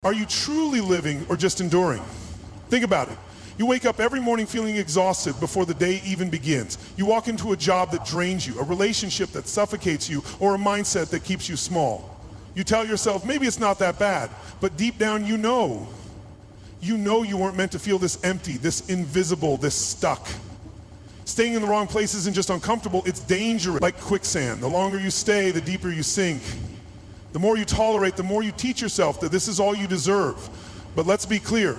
Are you truly living or just enduring? Think about it. You wake up every morning feeling exhausted before the day even begins. You walk into a job that drains you, a relationship that suffocates you, or a mindset that keeps you small. You tell yourself, maybe it's not that bad, but deep down you know you weren't meant to feel this empty, this invisible, this stuck. Staying in the wrong place isn't just uncomfortable, it's dangerous, like quicksand. The longer you stay, the deeper you sink. The more you tolerate, the more you teach yourself that this is all you deserve. But let's be clear,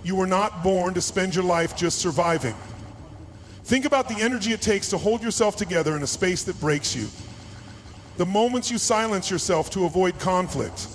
you were not born to spend your life just surviving. Think about the energy it takes to hold yourself together in a space that breaks you. The moments you silence yourself to avoid conflict.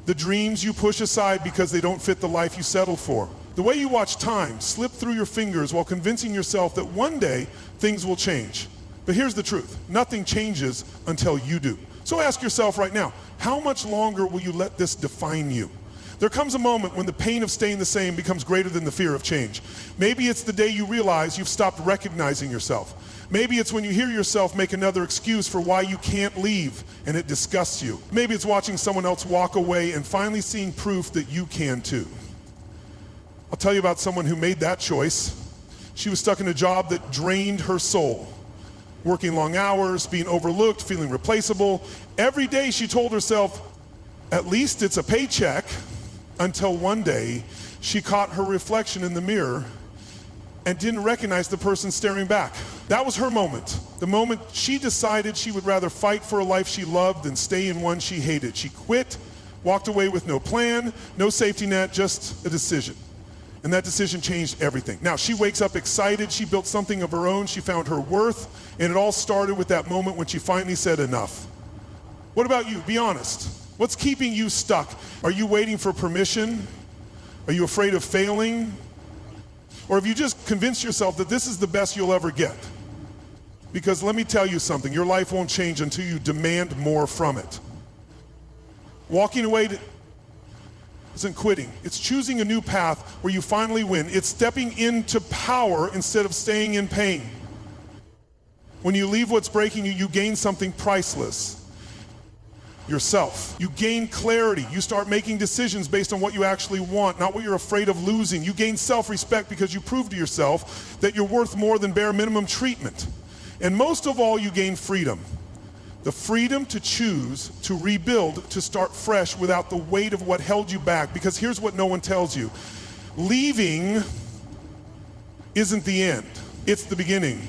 The dreams you push aside because they don't fit the life you settled for. The way you watch time slip through your fingers while convincing yourself that one day things will change. But here's the truth, nothing changes until you do. So ask yourself right now, how much longer will you let this define you? There comes a moment when the pain of staying the same becomes greater than the fear of change. Maybe it's the day you realize you've stopped recognizing yourself. Maybe it's when you hear yourself make another excuse for why you can't leave and it disgusts you. Maybe it's watching someone else walk away and finally seeing proof that you can too. I'll tell you about someone who made that choice. She was stuck in a job that drained her soul. Working long hours, being overlooked, feeling replaceable. Every day she told herself, at least it's a paycheck, until one day she caught her reflection in the mirror and didn't recognize the person staring back. That was her moment. The moment she decided she would rather fight for a life she loved than stay in one she hated. She quit, walked away with no plan, no safety net, just a decision. And that decision changed everything. Now, she wakes up excited, she built something of her own, she found her worth, and it all started with that moment when she finally said enough. What about you? Be honest. What's keeping you stuck? Are you waiting for permission? Are you afraid of failing? Or have you just convinced yourself that this is the best you'll ever get? Because let me tell you something, your life won't change until you demand more from it. Walking away isn't quitting. It's choosing a new path where you finally win. It's stepping into power instead of staying in pain. When you leave what's breaking you, you gain something priceless. Yourself. You gain clarity. You start making decisions based on what you actually want, not what you're afraid of losing. You gain self-respect because you prove to yourself that you're worth more than bare minimum treatment. And most of all, you gain freedom. The freedom to choose, to rebuild, to start fresh without the weight of what held you back. Because here's what no one tells you. Leaving isn't the end. It's the beginning.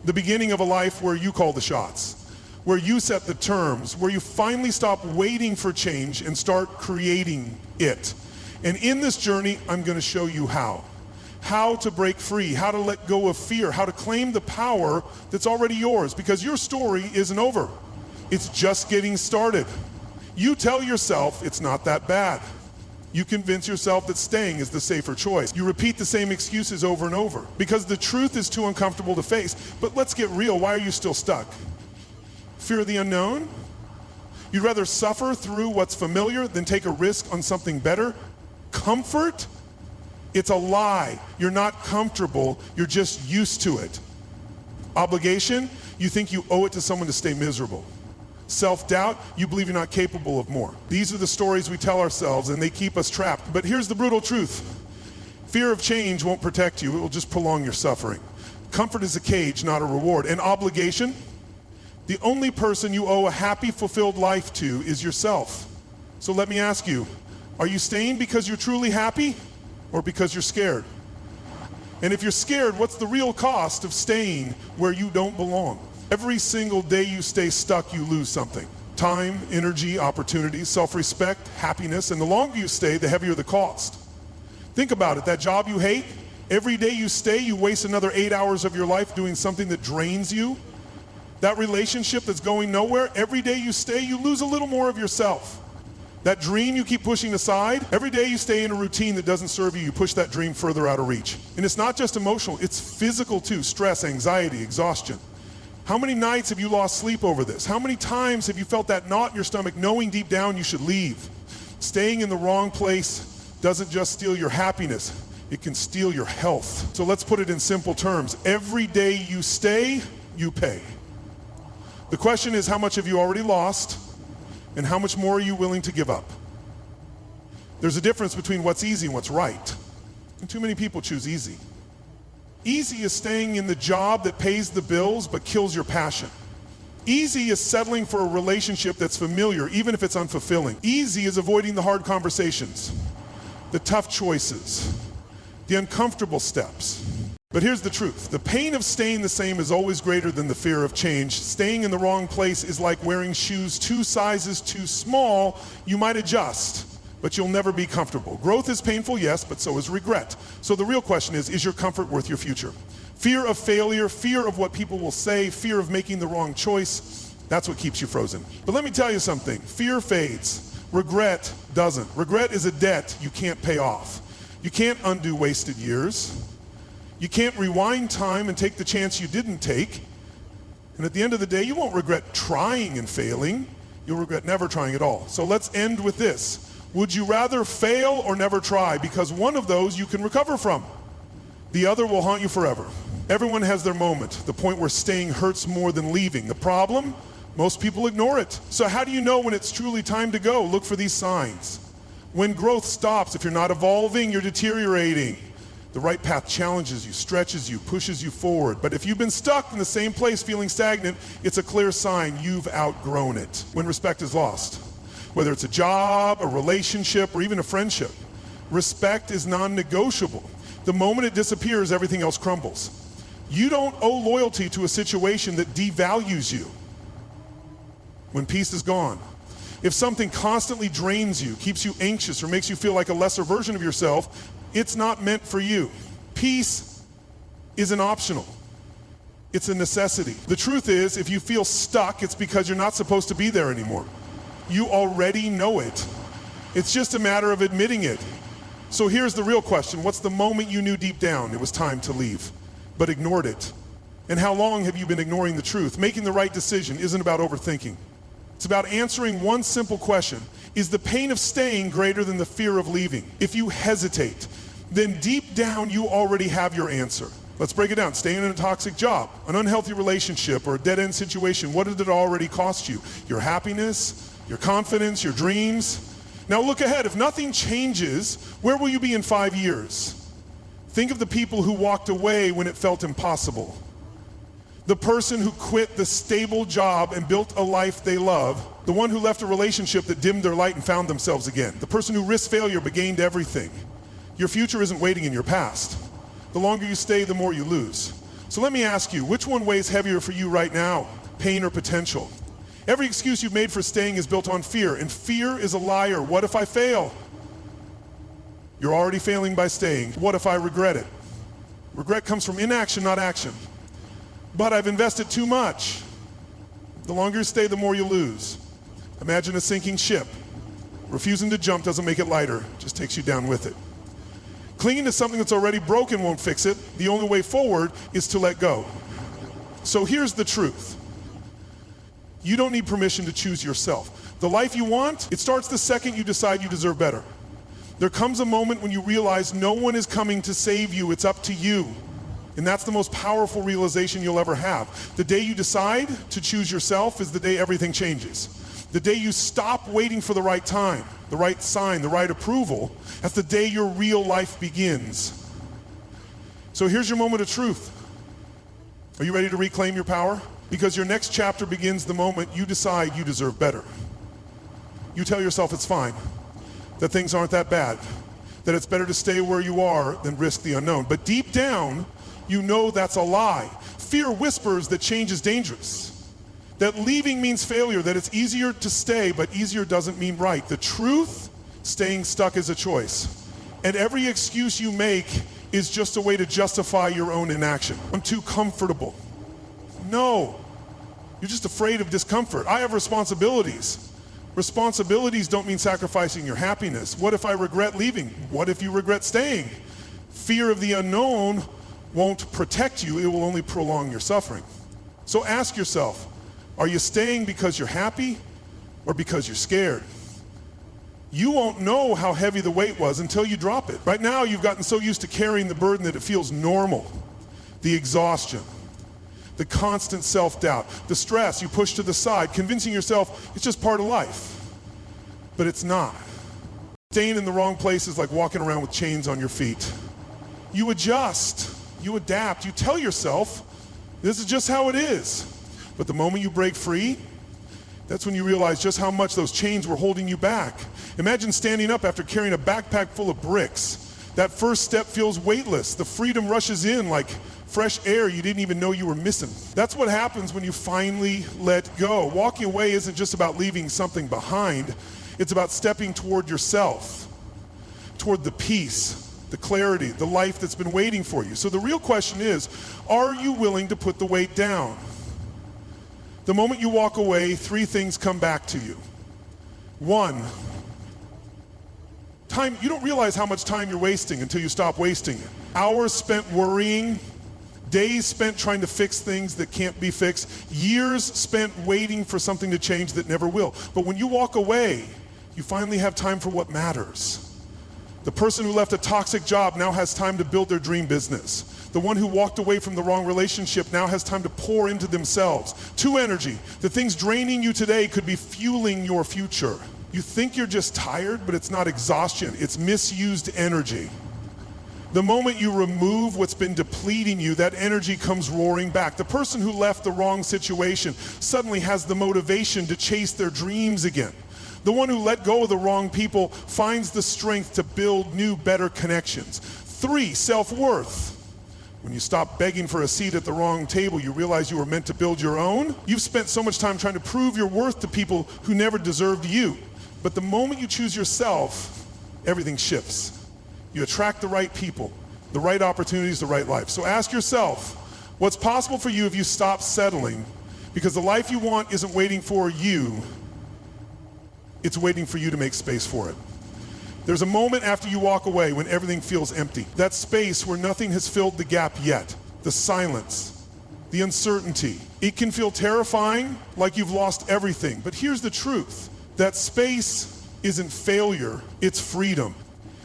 The beginning of a life where you call the shots, where you set the terms, where you finally stop waiting for change and start creating it. And in this journey, I'm going to show you how. How to break free, how to let go of fear, how to claim the power that's already yours, because your story isn't over. It's just getting started. You tell yourself it's not that bad. You convince yourself that staying is the safer choice. You repeat the same excuses over and over because the truth is too uncomfortable to face. But let's get real, why are you still stuck? Fear of the unknown? You'd rather suffer through what's familiar than take a risk on something better? Comfort? It's a lie. You're not comfortable, you're just used to it. Obligation? You think you owe it to someone to stay miserable. Self-doubt? You believe you're not capable of more. These are the stories we tell ourselves and they keep us trapped. But here's the brutal truth. Fear of change won't protect you, it will just prolong your suffering. Comfort is a cage, not a reward. And obligation? The only person you owe a happy, fulfilled life to is yourself. So let me ask you, are you staying because you're truly happy or because you're scared? And if you're scared, what's the real cost of staying where you don't belong? Every single day you stay stuck, you lose something. Time, energy, opportunities, self-respect, happiness, and the longer you stay, the heavier the cost. Think about it, that job you hate, every day you stay, you waste another 8 hours of your life doing something that drains you. That relationship that's going nowhere, every day you stay, you lose a little more of yourself. That dream you keep pushing aside, every day you stay in a routine that doesn't serve you, you push that dream further out of reach. And it's not just emotional, it's physical too, stress, anxiety, exhaustion. How many nights have you lost sleep over this? How many times have you felt that knot in your stomach knowing deep down you should leave? Staying in the wrong place doesn't just steal your happiness, it can steal your health. So let's put it in simple terms. Every day you stay, you pay. The question is, how much have you already lost and how much more are you willing to give up? There's a difference between what's easy and what's right. And too many people choose easy. Easy is staying in the job that pays the bills but kills your passion. Easy is settling for a relationship that's familiar, even if it's unfulfilling. Easy is avoiding the hard conversations, the tough choices, the uncomfortable steps. But here's the truth. The pain of staying the same is always greater than the fear of change. Staying in the wrong place is like wearing shoes 2 sizes too small. You might adjust, but you'll never be comfortable. Growth is painful, yes, but so is regret. So the real question is your comfort worth your future? Fear of failure, fear of what people will say, fear of making the wrong choice, that's what keeps you frozen. But let me tell you something, fear fades, regret doesn't. Regret is a debt you can't pay off. You can't undo wasted years. You can't rewind time and take the chance you didn't take. And at the end of the day, you won't regret trying and failing. You'll regret never trying at all. So let's end with this. Would you rather fail or never try? Because one of those you can recover from. The other will haunt you forever. Everyone has their moment, the point where staying hurts more than leaving. The problem? Most people ignore it. So how do you know when it's truly time to go? Look for these signs. When growth stops, if you're not evolving, you're deteriorating. The right path challenges you, stretches you, pushes you forward. But if you've been stuck in the same place feeling stagnant, it's a clear sign you've outgrown it. When respect is lost, whether it's a job, a relationship, or even a friendship, respect is non-negotiable. The moment it disappears, everything else crumbles. You don't owe loyalty to a situation that devalues you. When peace is gone, if something constantly drains you, keeps you anxious, or makes you feel like a lesser version of yourself, it's not meant for you. Peace isn't optional. It's a necessity. The truth is, if you feel stuck, it's because you're not supposed to be there anymore. You already know it. It's just a matter of admitting it. So here's the real question. What's the moment you knew deep down it was time to leave, but ignored it? And how long have you been ignoring the truth? Making the right decision isn't about overthinking. It's about answering one simple question. Is the pain of staying greater than the fear of leaving? If you hesitate, then deep down you already have your answer. Let's break it down. Staying in a toxic job, an unhealthy relationship, or a dead-end situation, what did it already cost you? Your happiness, your confidence, your dreams. Now look ahead. If nothing changes, where will you be in 5 years? Think of the people who walked away when it felt impossible. The person who quit the stable job and built a life they love. The one who left a relationship that dimmed their light and found themselves again. The person who risked failure but gained everything. Your future isn't waiting in your past. The longer you stay, the more you lose. So let me ask you, which one weighs heavier for you right now? Pain or potential? Every excuse you've made for staying is built on fear, and fear is a liar. What if I fail? You're already failing by staying. What if I regret it? Regret comes from inaction, not action. But I've invested too much. The longer you stay, the more you lose. Imagine a sinking ship. Refusing to jump doesn't make it lighter, just takes you down with it. Clinging to something that's already broken won't fix it. The only way forward is to let go. So here's the truth. You don't need permission to choose yourself. The life you want, it starts the second you decide you deserve better. There comes a moment when you realize no one is coming to save you, it's up to you. And that's the most powerful realization you'll ever have. The day you decide to choose yourself is the day everything changes. The day you stop waiting for the right time, the right sign, the right approval, that's the day your real life begins. So here's your moment of truth. Are you ready to reclaim your power? Because your next chapter begins the moment you decide you deserve better. You tell yourself it's fine, that things aren't that bad, that it's better to stay where you are than risk the unknown. But deep down, you know that's a lie. Fear whispers that change is dangerous, that leaving means failure, that it's easier to stay, but easier doesn't mean right. The truth, staying stuck is a choice. And every excuse you make is just a way to justify your own inaction. I'm too comfortable. No, you're just afraid of discomfort. I have responsibilities. Responsibilities don't mean sacrificing your happiness. What if I regret leaving? What if you regret staying? Fear of the unknown won't protect you, it will only prolong your suffering. So ask yourself, are you staying because you're happy or because you're scared? You won't know how heavy the weight was until you drop it. Right now, you've gotten so used to carrying the burden that it feels normal. The exhaustion, the constant self-doubt, the stress you push to the side, convincing yourself it's just part of life. But it's not. Staying in the wrong place is like walking around with chains on your feet. You adjust, you adapt, you tell yourself, this is just how it is. But the moment you break free, that's when you realize just how much those chains were holding you back. Imagine standing up after carrying a backpack full of bricks. That first step feels weightless. The freedom rushes in like fresh air you didn't even know you were missing. That's what happens when you finally let go. Walking away isn't just about leaving something behind. It's about stepping toward yourself, toward the peace, the clarity, the life that's been waiting for you. So the real question is, are you willing to put the weight down? The moment you walk away, 3 things come back to you. 1, time. You don't realize how much time you're wasting until you stop wasting it. Hours spent worrying, days spent trying to fix things that can't be fixed, years spent waiting for something to change that never will. But when you walk away, you finally have time for what matters. The person who left a toxic job now has time to build their dream business. The one who walked away from the wrong relationship now has time to pour into themselves. 2, energy. The things draining you today could be fueling your future. You think you're just tired, but it's not exhaustion, it's misused energy. The moment you remove what's been depleting you, that energy comes roaring back. The person who left the wrong situation suddenly has the motivation to chase their dreams again. The one who let go of the wrong people finds the strength to build new, better connections. 3, self-worth. When you stop begging for a seat at the wrong table, you realize you were meant to build your own. You've spent so much time trying to prove your worth to people who never deserved you. But the moment you choose yourself, everything shifts. You attract the right people, the right opportunities, the right life. So ask yourself, what's possible for you if you stop settling? Because the life you want isn't waiting for you, it's waiting for you to make space for it. There's a moment after you walk away when everything feels empty. That space where nothing has filled the gap yet. The silence, the uncertainty. It can feel terrifying, like you've lost everything. But here's the truth. That space isn't failure, it's freedom.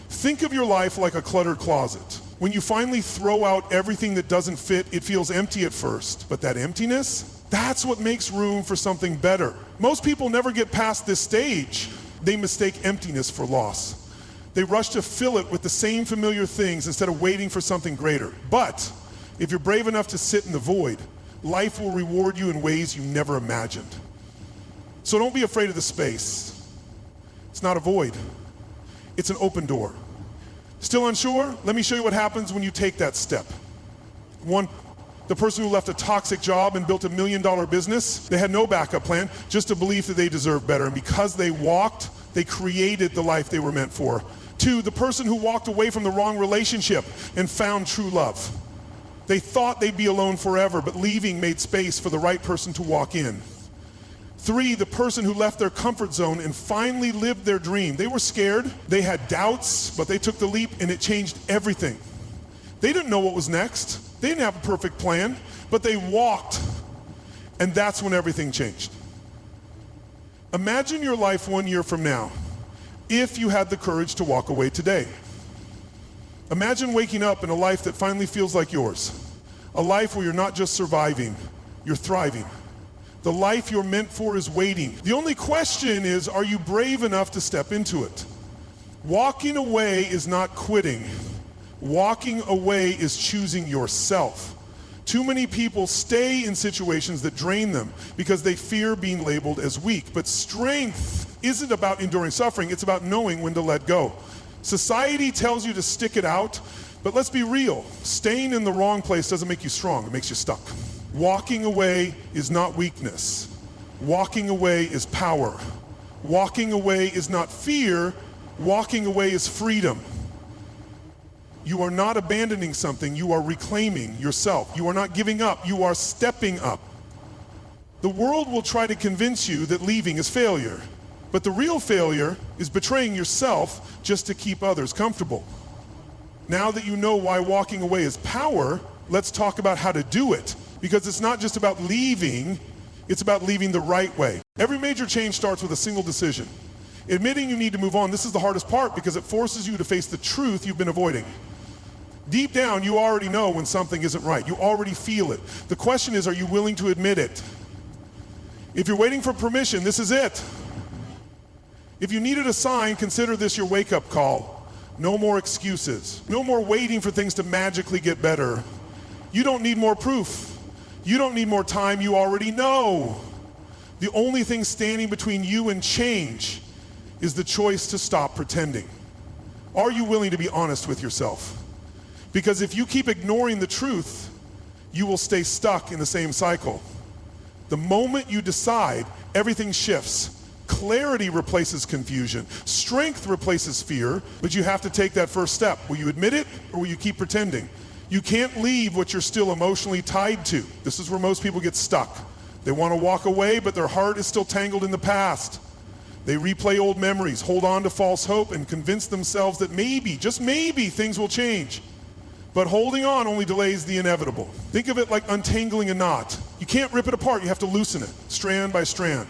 Think of your life like a cluttered closet. When you finally throw out everything that doesn't fit, it feels empty at first. But that emptiness, that's what makes room for something better. Most people never get past this stage. They mistake emptiness for loss. They rush to fill it with the same familiar things instead of waiting for something greater. But if you're brave enough to sit in the void, life will reward you in ways you never imagined. So don't be afraid of the space. It's not a void. It's an open door. Still unsure? Let me show you what happens when you take that step. 1, the person who left a toxic job and built $1 million business, they had no backup plan, just a belief that they deserved better. And because they walked, they created the life they were meant for. 2, the person who walked away from the wrong relationship and found true love. They thought they'd be alone forever, but leaving made space for the right person to walk in. 3, the person who left their comfort zone and finally lived their dream. They were scared, they had doubts, but they took the leap and it changed everything. They didn't know what was next. They didn't have a perfect plan, but they walked, and that's when everything changed. Imagine your life 1 year from now, if you had the courage to walk away today. Imagine waking up in a life that finally feels like yours. A life where you're not just surviving, you're thriving. The life you're meant for is waiting. The only question is, are you brave enough to step into it? Walking away is not quitting. Walking away is choosing yourself. Too many people stay in situations that drain them because they fear being labeled as weak. But strength isn't about enduring suffering, it's about knowing when to let go. Society tells you to stick it out, but let's be real. Staying in the wrong place doesn't make you strong, it makes you stuck. Walking away is not weakness. Walking away is power. Walking away is not fear. Walking away is freedom. You are not abandoning something, you are reclaiming yourself. You are not giving up, you are stepping up. The world will try to convince you that leaving is failure, but the real failure is betraying yourself just to keep others comfortable. Now that you know why walking away is power, let's talk about how to do it. Because it's not just about leaving, it's about leaving the right way. Every major change starts with a single decision. Admitting you need to move on, this is the hardest part because it forces you to face the truth you've been avoiding. Deep down, you already know when something isn't right. You already feel it. The question is, are you willing to admit it? If you're waiting for permission, this is it. If you needed a sign, consider this your wake-up call. No more excuses. No more waiting for things to magically get better. You don't need more proof. You don't need more time. You already know. The only thing standing between you and change is the choice to stop pretending. Are you willing to be honest with yourself? Because if you keep ignoring the truth, you will stay stuck in the same cycle. The moment you decide, everything shifts. Clarity replaces confusion. Strength replaces fear, but you have to take that first step. Will you admit it, or will you keep pretending? You can't leave what you're still emotionally tied to. This is where most people get stuck. They want to walk away, but their heart is still tangled in the past. They replay old memories, hold on to false hope, and convince themselves that maybe, just maybe, things will change. But holding on only delays the inevitable. Think of it like untangling a knot. You can't rip it apart, you have to loosen it, strand by strand.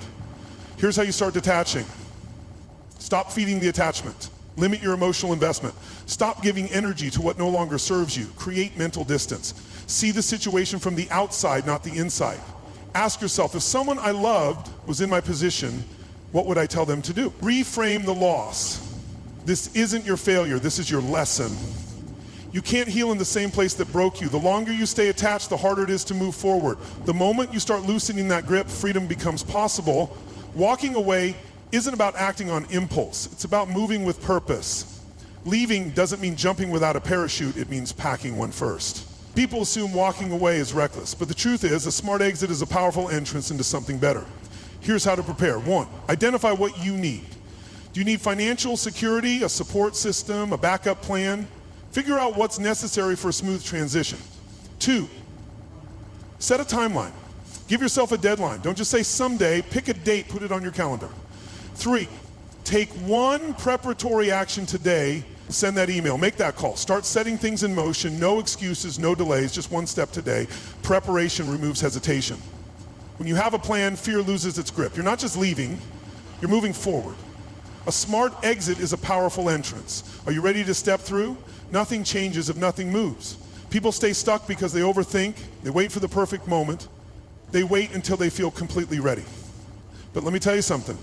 Here's how you start detaching. Stop feeding the attachment. Limit your emotional investment. Stop giving energy to what no longer serves you. Create mental distance. See the situation from the outside, not the inside. Ask yourself, if someone I loved was in my position, what would I tell them to do? Reframe the loss. This isn't your failure, this is your lesson. You can't heal in the same place that broke you. The longer you stay attached, the harder it is to move forward. The moment you start loosening that grip, freedom becomes possible. Walking away isn't about acting on impulse. It's about moving with purpose. Leaving doesn't mean jumping without a parachute. It means packing one first. People assume walking away is reckless, but the truth is a smart exit is a powerful entrance into something better. Here's how to prepare. 1, identify what you need. Do you need financial security, a support system, a backup plan? Figure out what's necessary for a smooth transition. 2, set a timeline. Give yourself a deadline. Don't just say someday, pick a date, put it on your calendar. 3, take one preparatory action today, send that email, make that call, start setting things in motion, no excuses, no delays, just one step today. Preparation removes hesitation. When you have a plan, fear loses its grip. You're not just leaving, you're moving forward. A smart exit is a powerful entrance. Are you ready to step through? Nothing changes if nothing moves. People stay stuck because they overthink, they wait for the perfect moment, they wait until they feel completely ready. But let me tell you something.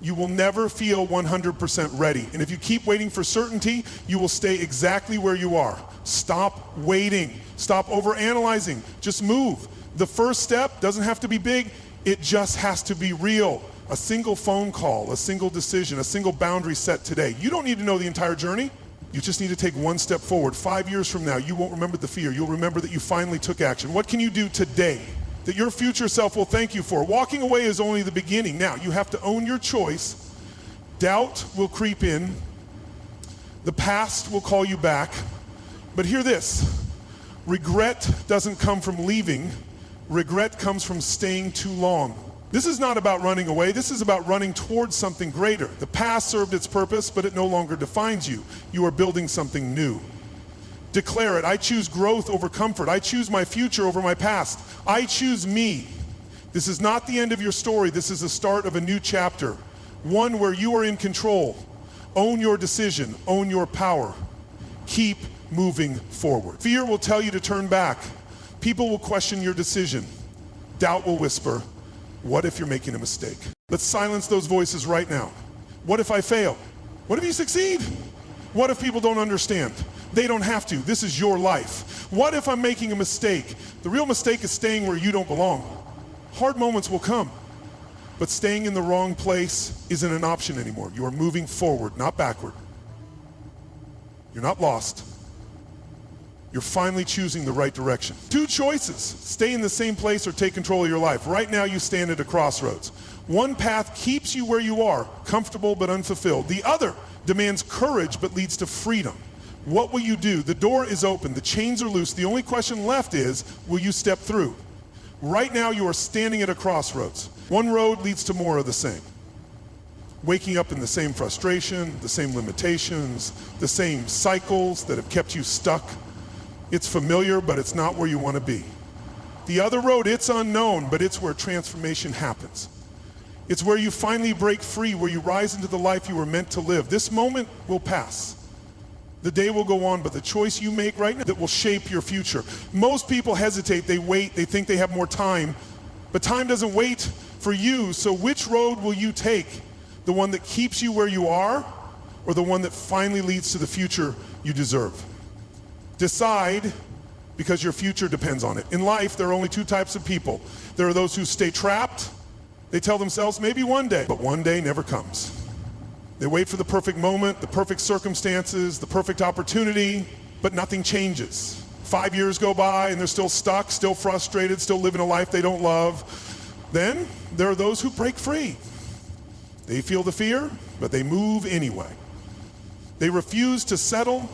You will never feel 100% ready. And if you keep waiting for certainty, you will stay exactly where you are. Stop waiting. Stop overanalyzing. Just move. The first step doesn't have to be big. It just has to be real. A single phone call, a single decision, a single boundary set today. You don't need to know the entire journey. You just need to take one step forward. 5 years from now, you won't remember the fear. You'll remember that you finally took action. What can you do today that your future self will thank you for? Walking away is only the beginning. Now, you have to own your choice. Doubt will creep in. The past will call you back. But hear this. Regret doesn't come from leaving. Regret comes from staying too long. This is not about running away. This is about running towards something greater. The past served its purpose, but it no longer defines you. You are building something new. Declare it. I choose growth over comfort. I choose my future over my past. I choose me. This is not the end of your story. This is the start of a new chapter. One where you are in control. Own your decision. Own your power. Keep moving forward. Fear will tell you to turn back. People will question your decision. Doubt will whisper, what if you're making a mistake? Let's silence those voices right now. What if I fail? What if you succeed? What if people don't understand? They don't have to. This is your life. What if I'm making a mistake? The real mistake is staying where you don't belong. Hard moments will come, but staying in the wrong place isn't an option anymore. You are moving forward, not backward. You're not lost. You're finally choosing the right direction. 2 choices, stay in the same place or take control of your life. Right now you stand at a crossroads. One path keeps you where you are, comfortable but unfulfilled. The other demands courage but leads to freedom. What will you do? The door is open, the chains are loose. The only question left is, will you step through? Right now you are standing at a crossroads. One road leads to more of the same. Waking up in the same frustration, the same limitations, the same cycles that have kept you stuck. It's familiar, but it's not where you want to be. The other road, it's unknown, but it's where transformation happens. It's where you finally break free, where you rise into the life you were meant to live. This moment will pass. The day will go on, but the choice you make right now that will shape your future. Most people hesitate, they wait, they think they have more time, but time doesn't wait for you, so which road will you take? The one that keeps you where you are, or the one that finally leads to the future you deserve? Decide, because your future depends on it. In life, there are only two types of people. There are those who stay trapped. They tell themselves, maybe one day, but one day never comes. They wait for the perfect moment, the perfect circumstances, the perfect opportunity, but nothing changes. 5 years go by and they're still stuck, still frustrated, still living a life they don't love. Then there are those who break free. They feel the fear, but they move anyway. They refuse to settle.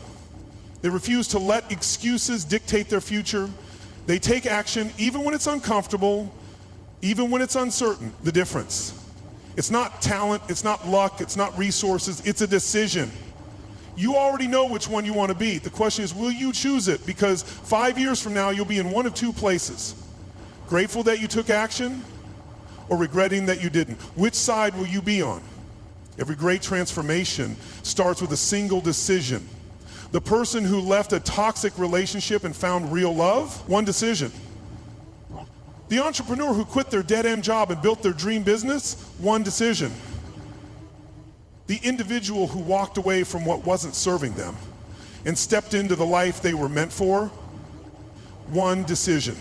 They refuse to let excuses dictate their future. They take action even when it's uncomfortable, even when it's uncertain. The difference. It's not talent, it's not luck, it's not resources, it's a decision. You already know which one you want to be. The question is, will you choose it? Because 5 years from now, you'll be in one of two places. Grateful that you took action, or regretting that you didn't. Which side will you be on? Every great transformation starts with a single decision. The person who left a toxic relationship and found real love, one decision. The entrepreneur who quit their dead-end job and built their dream business, one decision. The individual who walked away from what wasn't serving them and stepped into the life they were meant for, one decision.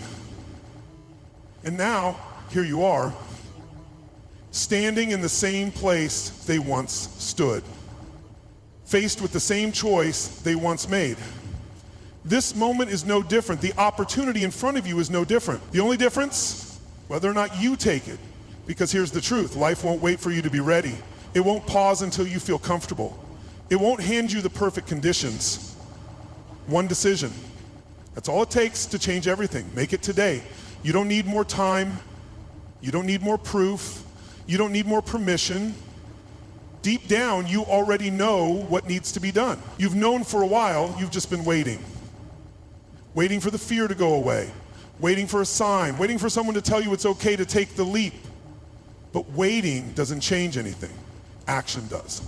And now, here you are, standing in the same place they once stood, faced with the same choice they once made. This moment is no different. The opportunity in front of you is no different. The only difference, whether or not you take it. Because here's the truth, life won't wait for you to be ready. It won't pause until you feel comfortable. It won't hand you the perfect conditions. One decision. That's all it takes to change everything. Make it today. You don't need more time. You don't need more proof. You don't need more permission. Deep down, you already know what needs to be done. You've known for a while, you've just been waiting. Waiting for the fear to go away. Waiting for a sign. Waiting for someone to tell you it's okay to take the leap. But waiting doesn't change anything. Action does.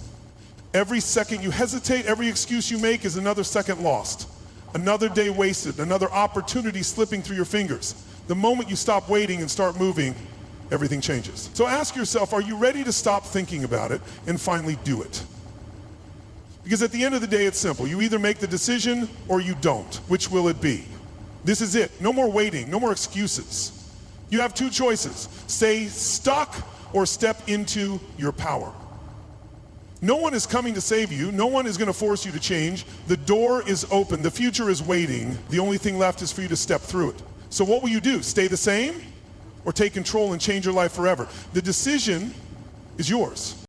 Every second you hesitate, every excuse you make is another second lost. Another day wasted, another opportunity slipping through your fingers. The moment you stop waiting and start moving, everything changes. So ask yourself, are you ready to stop thinking about it and finally do it? Because at the end of the day, it's simple. You either make the decision or you don't. Which will it be? This is it. No more waiting, no more excuses. You have two choices. Stay stuck or step into your power. No one is coming to save you. No one is going to force you to change. The door is open. The future is waiting. The only thing left is for you to step through it. So what will you do? Stay the same or take control and change your life forever? The decision is yours.